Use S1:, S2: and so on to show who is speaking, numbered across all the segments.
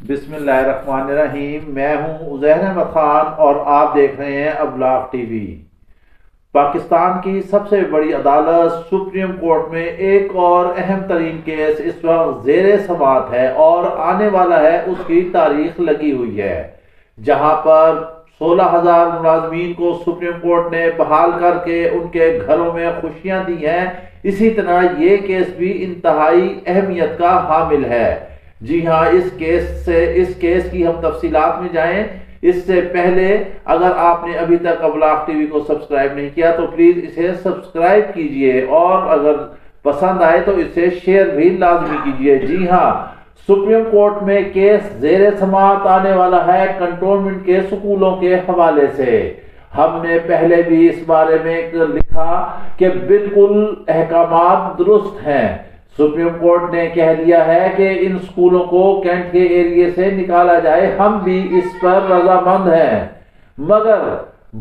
S1: بسم اللہ الرحمن الرحیم۔ میں ہوں عزیر احمد خان اور آپ دیکھ رہے ہیں ابلاغ ٹی وی۔ پاکستان کی سب سے بڑی عدالت سپریم کورٹ میں ایک اور اہم ترین کیس اس وقت زیر سماعت ہے اور آنے والا ہے، اس کی تاریخ لگی ہوئی ہے، جہاں پر 16,000 ملازمین کو سپریم کورٹ نے بحال کر کے ان کے گھروں میں خوشیاں دی ہیں۔ اسی طرح یہ کیس بھی انتہائی اہمیت کا حامل ہے۔ جی ہاں، اس کیس کی ہم تفصیلات میں جائیں اس سے پہلے اگر آپ نے ابھی تک ابلاغ ٹی وی کو سبسکرائب نہیں کیا تو پلیز اسے سبسکرائب کیجئے، اور اگر پسند آئے تو اسے شیئر بھی لازمی کیجئے۔ جی ہاں، سپریم کورٹ میں کیس زیر سماعت آنے والا ہے کنٹونمنٹ کے سکولوں کے حوالے سے۔ ہم نے پہلے بھی اس بارے میں لکھا کہ بالکل احکامات درست ہیں۔ سپریم کورٹ نے کہہ دیا ہے کہ ان سکولوں کو کینٹ کے ایریے سے نکالا جائے، ہم بھی اس پر رضامند ہیں، مگر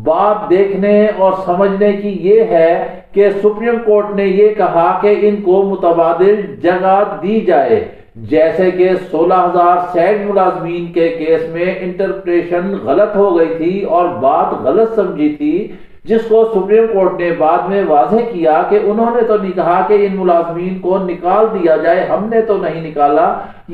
S1: بات دیکھنے اور سمجھنے کی یہ ہے کہ سپریم کورٹ نے یہ کہا کہ ان کو متبادل جگہ دی جائے، جیسے کہ 16,000 سینٹ ملازمین کے کیس میں انٹرپریشن غلط ہو گئی تھی اور بات غلط سمجھی تھی، جس کو سپریم کورٹ نے بعد میں واضح کیا کہ انہوں نے تو نہیں کہا کہ ان ملازمین کو نکال دیا جائے، ہم نے تو نہیں نکالا،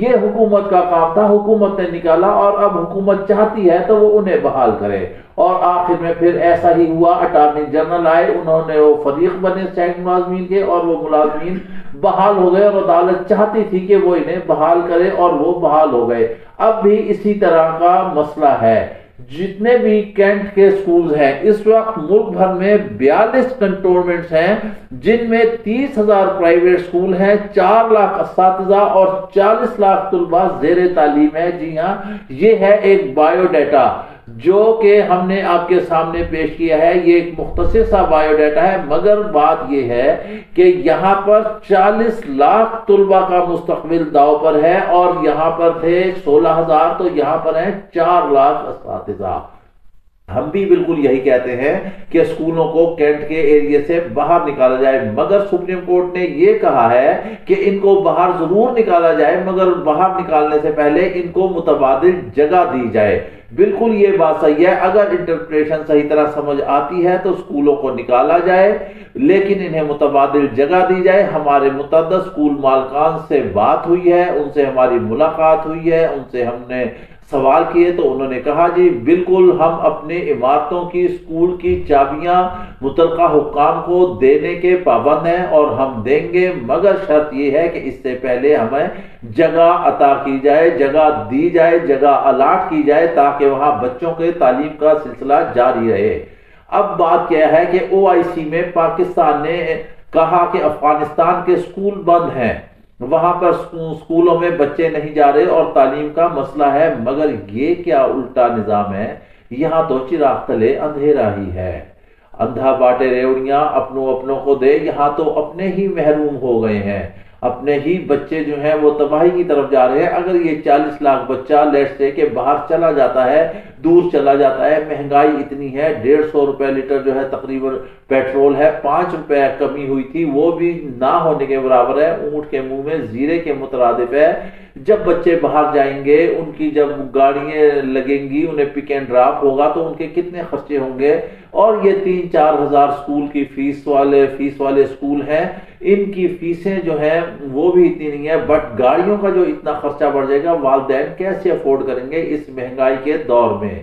S1: یہ حکومت کا کام تھا، حکومت نے نکالا اور اب حکومت چاہتی ہے تو وہ انہیں بحال کرے۔ اور آخر میں پھر ایسا ہی ہوا، اٹارنی جنرل آئے، انہوں نے وہ فریق بنے سینٹ ملازمین کے اور وہ ملازمین بحال ہو گئے، اور عدالت چاہتی تھی کہ وہ انہیں بحال کرے اور وہ بحال ہو گئے۔ اب بھی اسی طرح کا مسئلہ ہے۔ جتنے بھی کینٹ کے سکولز ہیں، اس وقت ملک بھر میں 42 کنٹونمنٹس ہیں، جن میں 30,000 پرائیویٹ سکول ہیں، 4 لاکھ اساتذہ اور 40 لاکھ طلبہ زیر تعلیم ہے۔ جی ہاں، یہ ہے ایک بایو ڈیٹا جو کہ ہم نے آپ کے سامنے پیش کیا ہے۔ یہ ایک مختصر سا بایو ڈیٹا ہے، مگر بات یہ ہے کہ یہاں پر 40 لاکھ طلبہ کا مستقبل داؤ پر ہے، اور یہاں پر تھے 16,000، تو یہاں پر ہیں 4 لاکھ اساتذہ۔ ہم بھی بالکل یہی کہتے ہیں کہ اسکولوں کو کینٹ کے ایریے سے باہر نکالا جائے، مگر سپریم کورٹ نے یہ کہا ہے کہ ان کو باہر ضرور نکالا جائے، مگر باہر نکالنے سے پہلے ان کو متبادل جگہ دی جائے۔ بالکل یہ بات صحیح ہے، اگر انٹرپریشن صحیح طرح سمجھ آتی ہے تو اسکولوں کو نکالا جائے، لیکن انہیں متبادل جگہ دی جائے۔ ہمارے متعدد اسکول مالکان سے بات ہوئی ہے، ان سے ہماری ملاقات ہوئی ہے، ان سے ہم نے سوال کیے تو انہوں نے کہا جی بالکل ہم اپنے عمارتوں کی اسکول کی چابیاں متعلقہ حکام کو دینے کے پابند ہیں اور ہم دیں گے، مگر شرط یہ ہے کہ اس سے پہلے ہمیں جگہ عطا کی جائے، جگہ دی جائے، جگہ الاٹ کی جائے، تاکہ وہاں بچوں کے تعلیم کا سلسلہ جاری رہے۔ اب بات کیا ہے کہ OIC میں پاکستان نے کہا کہ افغانستان کے اسکول بند ہیں، وہاں پر اسکولوں میں بچے نہیں جا رہے اور تعلیم کا مسئلہ ہے، مگر یہ کیا الٹا نظام ہے، یہاں تو چراغ تلے اندھیرا ہی ہے۔ اندھا باٹے ریوڑیاں اپنوں کو دے، یہاں تو اپنے ہی محروم ہو گئے ہیں، اپنے ہی بچے جو ہیں وہ تباہی کی طرف جا رہے ہیں۔ اگر یہ 40 لاکھ بچہ لیٹ سے کہ باہر چلا جاتا ہے، دور چلا جاتا ہے، مہنگائی اتنی ہے، 150 روپے لیٹر جو ہے تقریباً پیٹرول ہے، 5 روپے کمی ہوئی تھی، وہ بھی نہ ہونے کے برابر ہے، اونٹ کے منہ میں زیرے کے مترادف ہے۔ جب بچے باہر جائیں گے، ان کی جب گاڑیاں لگیں گی، انہیں پک اینڈ ڈراپ ہوگا تو ان کے کتنے خرچے ہوں گے، اور یہ 3-4 ہزار اسکول کی فیس والے اسکول ہیں، ان کی فیسیں جو ہیں وہ بھی اتنی نہیں ہے، بٹ گاڑیوں کا جو اتنا خرچہ بڑھ جائے گا، والدین کیسے افورڈ کریں گے اس مہنگائی کے دور میں۔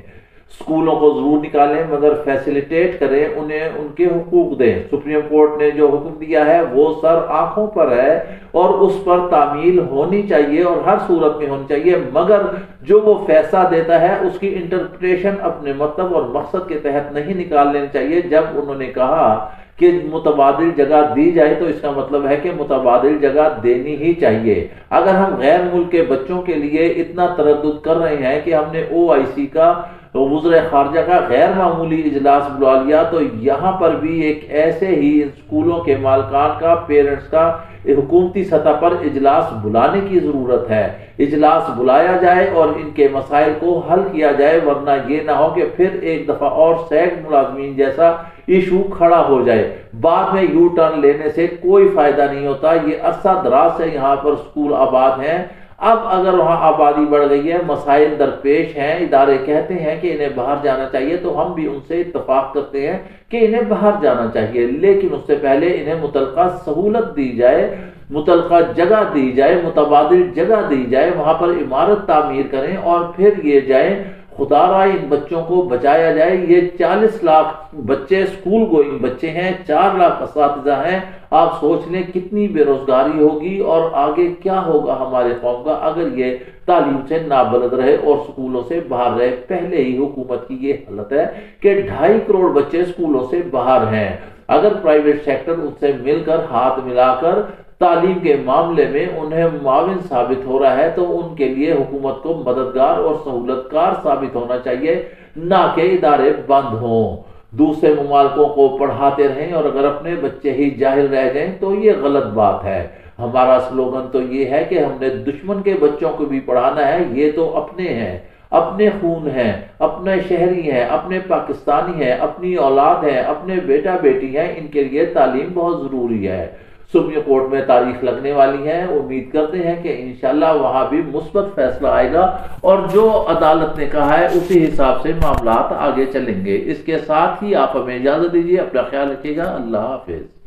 S1: اسکولوں کو ضرور نکالیں، مگر فیسیلیٹیٹ کریں، انہیں ان کے حقوق دیں۔ سپریم کورٹ نے جو حکم دیا ہے وہ سر آنکھوں پر ہے اور اس پر تعمیل ہونی چاہیے اور ہر صورت میں ہونی چاہیے، مگر جو وہ فیصلہ دیتا ہے اس کی انٹرپریٹیشن اپنے مطلب اور مقصد کے تحت نہیں نکال لینی چاہیے۔ جب انہوں نے کہا کہ متبادل جگہ دی جائے تو اس کا مطلب ہے کہ متبادل جگہ دینی ہی چاہیے۔ اگر ہم غیر ملک کے بچوں کے لیے اتنا تردد کر رہے ہیں کہ ہم نے OIC کا وزرائے خارجہ کا غیر معمولی اجلاس بلا لیا، تو یہاں پر بھی ایک ایسے ہی اسکولوں کے مالکان کا، پیرنٹس کا حکومتی سطح پر اجلاس بلانے کی ضرورت ہے۔ اجلاس بلایا جائے اور ان کے مسائل کو حل کیا جائے، ورنہ یہ نہ ہو کہ پھر ایک دفعہ اور سینٹ ملازمین جیسا ایشو کھڑا ہو جائے، بعد میں یو ٹرن لینے سے کوئی فائدہ نہیں ہوتا۔ یہ عرصہ دراز سے یہاں پر اسکول آباد ہیں، اب اگر وہاں آبادی بڑھ گئی ہے، مسائل درپیش ہیں، ادارے کہتے ہیں کہ انہیں باہر جانا چاہیے، تو ہم بھی ان سے اتفاق کرتے ہیں کہ انہیں باہر جانا چاہیے، لیکن اس سے پہلے انہیں متعلقہ سہولت دی جائے، متعلقہ جگہ دی جائے، متبادل جگہ دی جائے، وہاں پر عمارت تعمیر کریں اور پھر یہ جائیں، خدا را ان بچوں کو بچایا جائے۔ یہ 40 لاکھ بچے اسکول گوئنگ بچے ہیں، 4 لاکھ اساتذہ ہیں، آپ سوچ لیں کتنی بے روزگاری ہوگی اور آگے کیا ہوگا ہمارے قوم کا اگر یہ تعلیم سے نابلد رہے اور اسکولوں سے باہر رہے۔ پہلے ہی حکومت کی یہ حالت ہے کہ 2.5 کروڑ بچے اسکولوں سے باہر ہیں، اگر پرائیویٹ سیکٹر ان سے مل کر ہاتھ ملا کر تعلیم کے معاملے میں انہیں معاون ثابت ہو رہا ہے تو ان کے لیے حکومت کو مددگار اور سہولت کار ثابت ہونا چاہیے، نہ کہ ادارے بند ہوں، دوسرے ممالکوں کو پڑھاتے رہیں اور اگر اپنے بچے ہی جاہل رہ جائیں تو یہ غلط بات ہے۔ ہمارا سلوگن تو یہ ہے کہ ہم نے دشمن کے بچوں کو بھی پڑھانا ہے، یہ تو اپنے ہیں، اپنے خون ہیں، اپنے شہری ہیں، اپنے پاکستانی ہیں، اپنی اولاد ہیں، اپنے بیٹا بیٹی ہیں، ان کے لیے تعلیم بہت ضروری ہے۔ سپریم کورٹ میں تاریخ لگنے والی ہے، امید کرتے ہیں کہ انشاءاللہ وہاں بھی مثبت فیصلہ آئے گا اور جو عدالت نے کہا ہے اسی حساب سے معاملات آگے چلیں گے۔ اس کے ساتھ ہی آپ ہمیں اجازت دیجیے، اپنا خیال رکھیے گا، اللہ حافظ۔